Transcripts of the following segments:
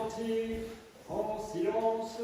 cantique en silence.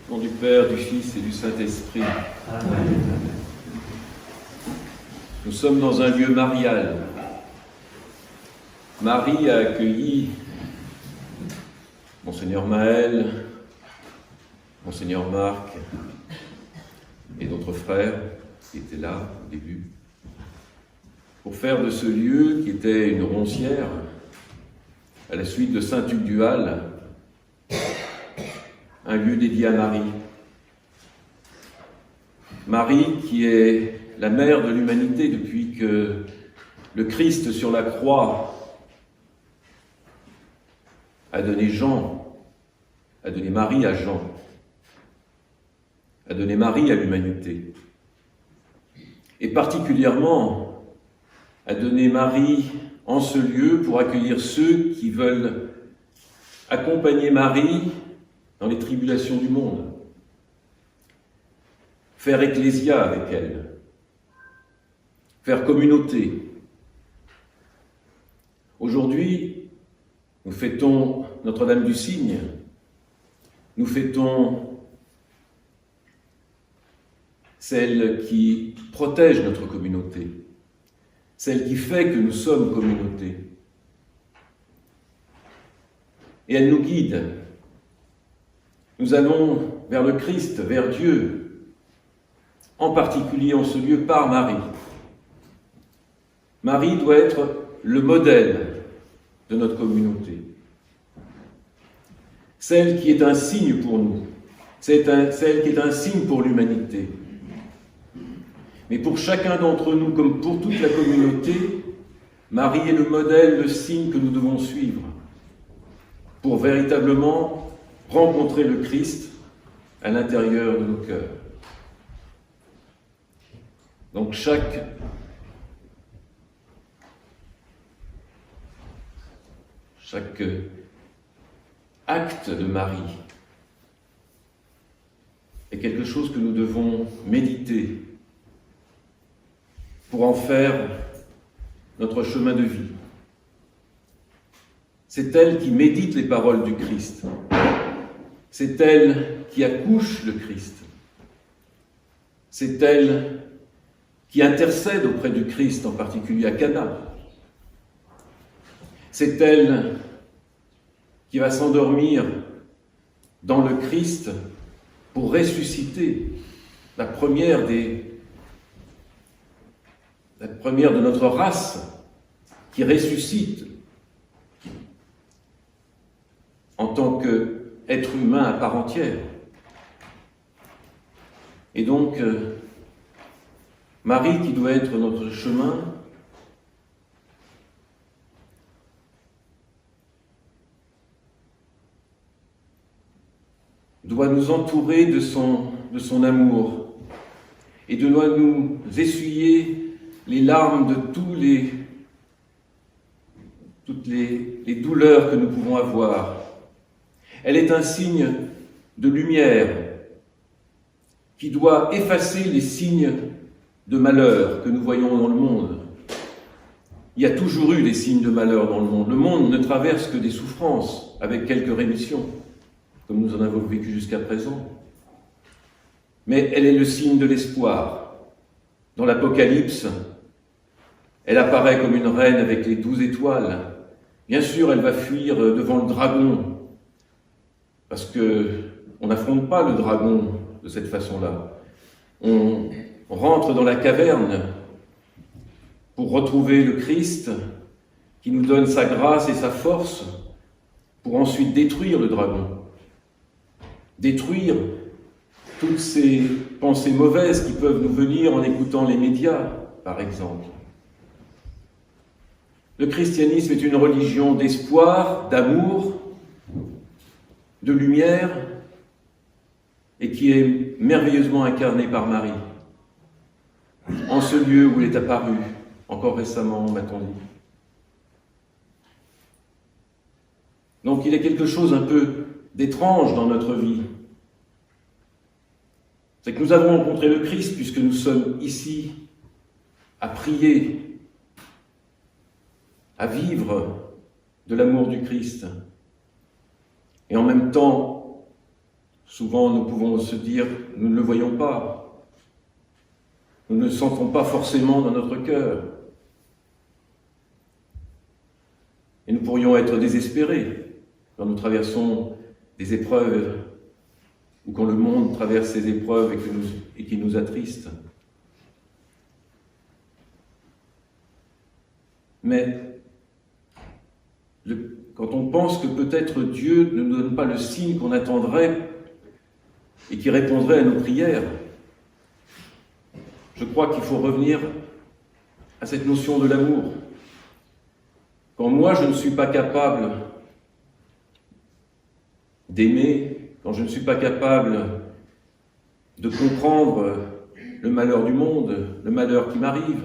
Au nom du Père, du Fils et du Saint-Esprit. Amen. Nous sommes dans un lieu marial. Marie a accueilli Monseigneur Maël, Monseigneur Marc et d'autres frères qui étaient là au début, pour faire de ce lieu, qui était une roncière, à la suite de Saint-Hugues du Hal, un lieu dédié à Marie. Marie qui est la mère de l'humanité depuis que le Christ sur la croix a donné Jean, a donné Marie à Jean, a donné Marie à l'humanité. Et particulièrement a donné Marie en ce lieu pour accueillir ceux qui veulent accompagner Marie dans les tribulations du monde, faire ecclésia avec elle, faire communauté. Aujourd'hui, nous fêtons Notre-Dame du Cygne, nous fêtons celle qui protège notre communauté, celle qui fait que nous sommes communauté. Et elle nous guide. Nous allons vers le Christ, vers Dieu, en particulier en ce lieu par Marie. Marie doit être le modèle de notre communauté. Celle qui est un signe pour nous, celle qui est un signe pour l'humanité. Mais pour chacun d'entre nous, comme pour toute la communauté, Marie est le modèle, le signe que nous devons suivre pour véritablement rencontrer le Christ à l'intérieur de nos cœurs. Donc chaque acte de Marie est quelque chose que nous devons méditer pour en faire notre chemin de vie. C'est elle qui médite les paroles du Christ. C'est elle qui accouche le Christ. C'est elle qui intercède auprès du Christ, en particulier à Cana. C'est elle qui va s'endormir dans le Christ pour ressusciter la première de notre race qui ressuscite en tant qu'être humain à part entière. Et donc, Marie qui doit être notre chemin, doit nous entourer de son amour et doit nous essuyer les larmes de toutes les douleurs que nous pouvons avoir. Elle est un signe de lumière qui doit effacer les signes de malheur que nous voyons dans le monde. Il y a toujours eu des signes de malheur dans le monde. Le monde ne traverse que des souffrances, avec quelques rémissions, comme nous en avons vécu jusqu'à présent. Mais elle est le signe de l'espoir. Dans l'Apocalypse, elle apparaît comme une reine avec les 12 étoiles. Bien sûr, elle va fuir devant le dragon, parce qu'on n'affronte pas le dragon de cette façon-là. On rentre dans la caverne pour retrouver le Christ qui nous donne sa grâce et sa force pour ensuite détruire le dragon. Détruire toutes ces pensées mauvaises qui peuvent nous venir en écoutant les médias, par exemple. Le christianisme est une religion d'espoir, d'amour, de lumière, et qui est merveilleusement incarnée par Marie, en ce lieu où elle est apparue, encore récemment, m'a-t-on dit. Donc il y a quelque chose un peu d'étrange dans notre vie. C'est que nous avons rencontré le Christ puisque nous sommes ici à prier, à vivre de l'amour du Christ. Et en même temps, souvent nous pouvons se dire, nous ne le voyons pas. Nous ne le sentons pas forcément dans notre cœur. Et nous pourrions être désespérés quand nous traversons des épreuves ou quand le monde traverse ces épreuves et qui nous attristent. Mais quand on pense que peut-être Dieu ne nous donne pas le signe qu'on attendrait et qui répondrait à nos prières, je crois qu'il faut revenir à cette notion de l'amour. Quand moi je ne suis pas capable d'aimer, quand je ne suis pas capable de comprendre le malheur du monde, le malheur qui m'arrive,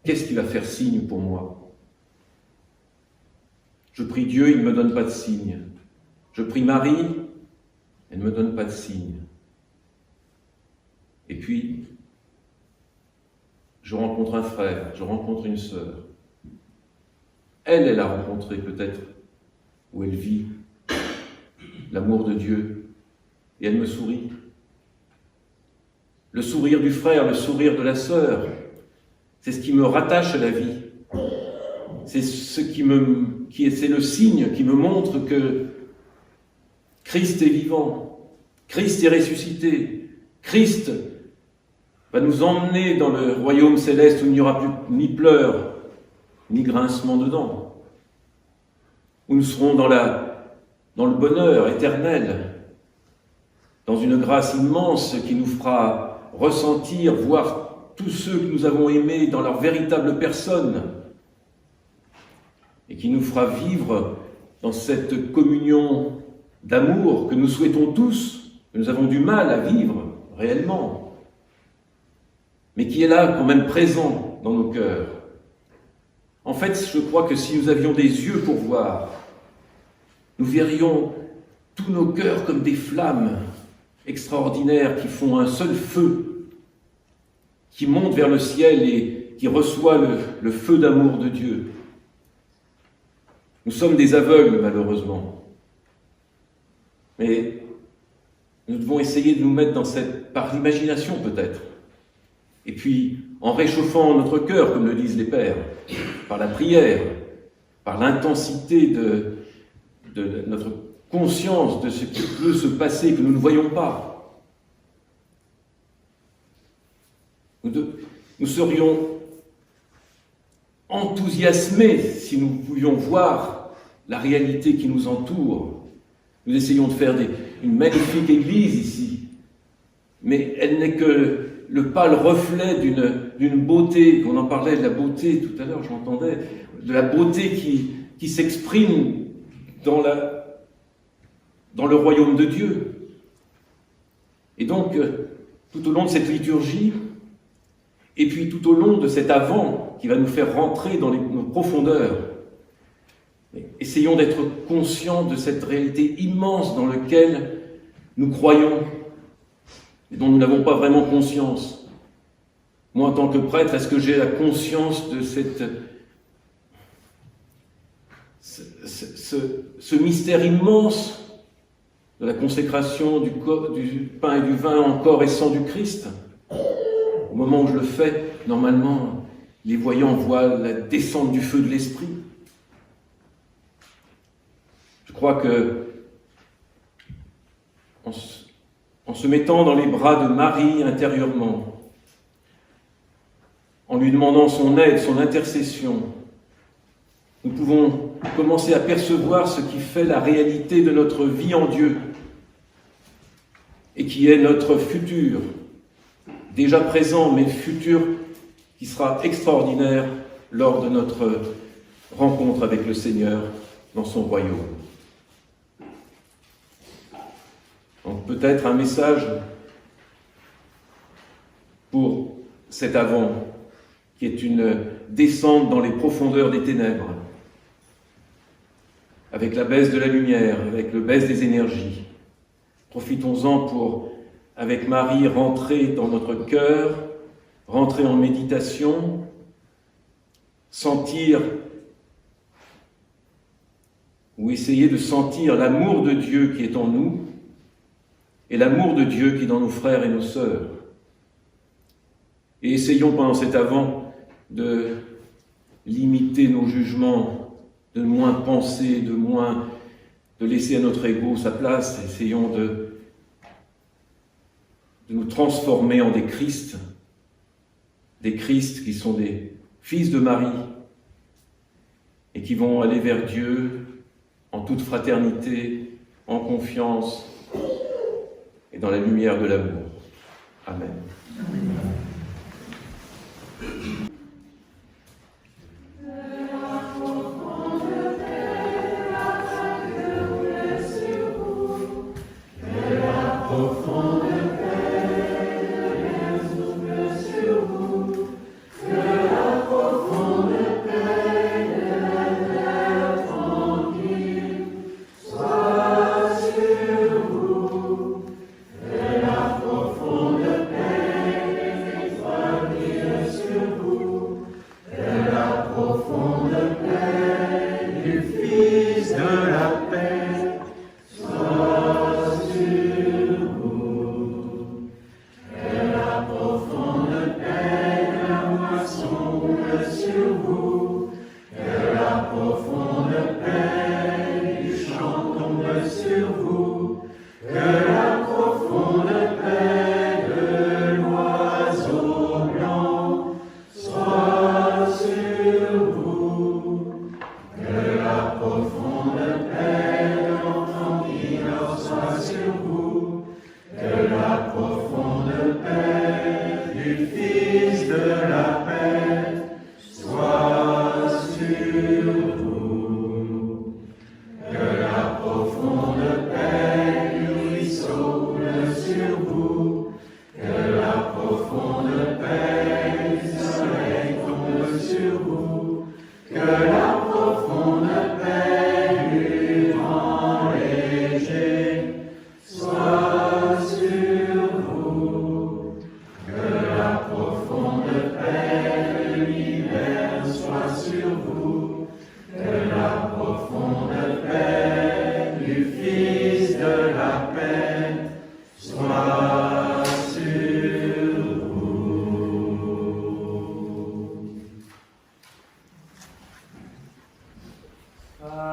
qu'est-ce qui va faire signe pour moi? Je prie Dieu, il ne me donne pas de signe. Je prie Marie, elle ne me donne pas de signe. Et puis, je rencontre un frère, je rencontre une sœur. Elle a rencontré peut-être où elle vit l'amour de Dieu, et elle me sourit. Le sourire du frère, le sourire de la sœur, c'est ce qui me rattache à la vie. C'est c'est le signe qui me montre que Christ est vivant, Christ est ressuscité, Christ va nous emmener dans le royaume céleste où il n'y aura plus ni pleurs, ni grincement de dents, où nous serons dans le bonheur éternel, dans une grâce immense qui nous fera ressentir, voir tous ceux que nous avons aimés dans leur véritable personne, et qui nous fera vivre dans cette communion d'amour que nous souhaitons tous, que nous avons du mal à vivre réellement, mais qui est là quand même présent dans nos cœurs. En fait, je crois que si nous avions des yeux pour voir, nous verrions tous nos cœurs comme des flammes extraordinaires qui font un seul feu, qui monte vers le ciel et qui reçoit le feu d'amour de Dieu. Nous sommes des aveugles, malheureusement. Mais nous devons essayer de nous mettre par l'imagination peut-être. Et puis, en réchauffant notre cœur, comme le disent les pères, par la prière, par l'intensité de notre conscience de ce qui peut se passer, que nous ne voyons pas. Nous serions enthousiasmés si nous pouvions voir la réalité qui nous entoure. Nous essayons de faire une magnifique église ici, mais elle n'est que le pâle reflet d'une beauté, qu'on en parlait de la beauté tout à l'heure, je l'entendais, de la beauté qui s'exprime dans le royaume de Dieu. Et donc, tout au long de cette liturgie, et puis tout au long de cet avant qui va nous faire rentrer dans nos profondeurs, essayons d'être conscients de cette réalité immense dans laquelle nous croyons et dont nous n'avons pas vraiment conscience. Moi, en tant que prêtre, est-ce que j'ai la conscience de ce mystère immense de la consécration du pain et du vin en corps et sang du Christ? Au moment où je le fais, normalement, les voyants voient la descente du feu de l'Esprit. Je crois que, en se mettant dans les bras de Marie intérieurement, en lui demandant son aide, son intercession, nous pouvons commencer à percevoir ce qui fait la réalité de notre vie en Dieu et qui est notre futur, déjà présent, mais futur qui sera extraordinaire lors de notre rencontre avec le Seigneur dans son royaume. Donc peut-être un message pour cet avant, qui est une descente dans les profondeurs des ténèbres, avec la baisse de la lumière, avec le baisse des énergies. Profitons-en pour, avec Marie, rentrer dans notre cœur, rentrer en méditation, sentir ou essayer de sentir l'amour de Dieu qui est en nous et l'amour de Dieu qui est dans nos frères et nos sœurs. Et essayons pendant cet avant de limiter nos jugements, de moins penser, de laisser à notre ego sa place. Essayons de nous transformer en des Christ qui sont des fils de Marie et qui vont aller vers Dieu en toute fraternité, en confiance et dans la lumière de l'amour. Amen. Sur vous.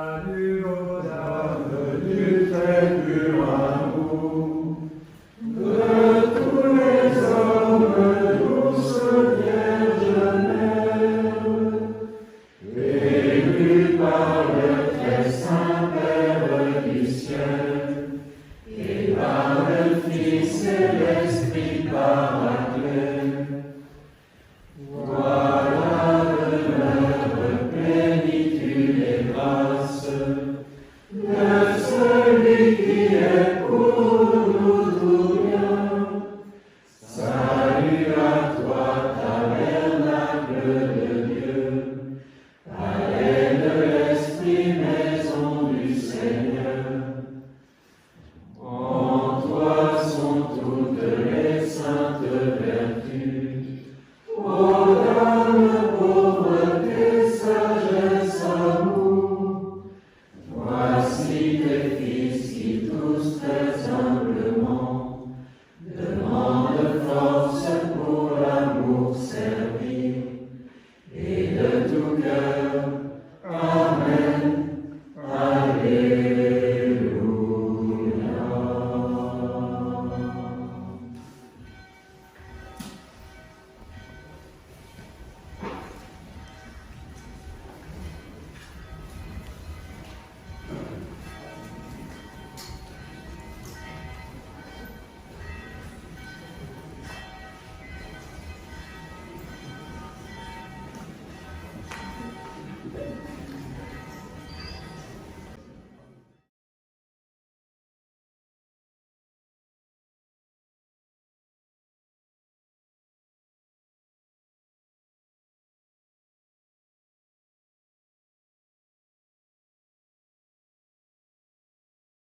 Salut aux âmes du très pur amour, de tous les hommes, douce Vierge Mère, élus par le très saint Père du ciel, et par le Fils et l'Esprit Paraclet. Voilà de notre plénitude et grâce, de celui qui est pour nous tous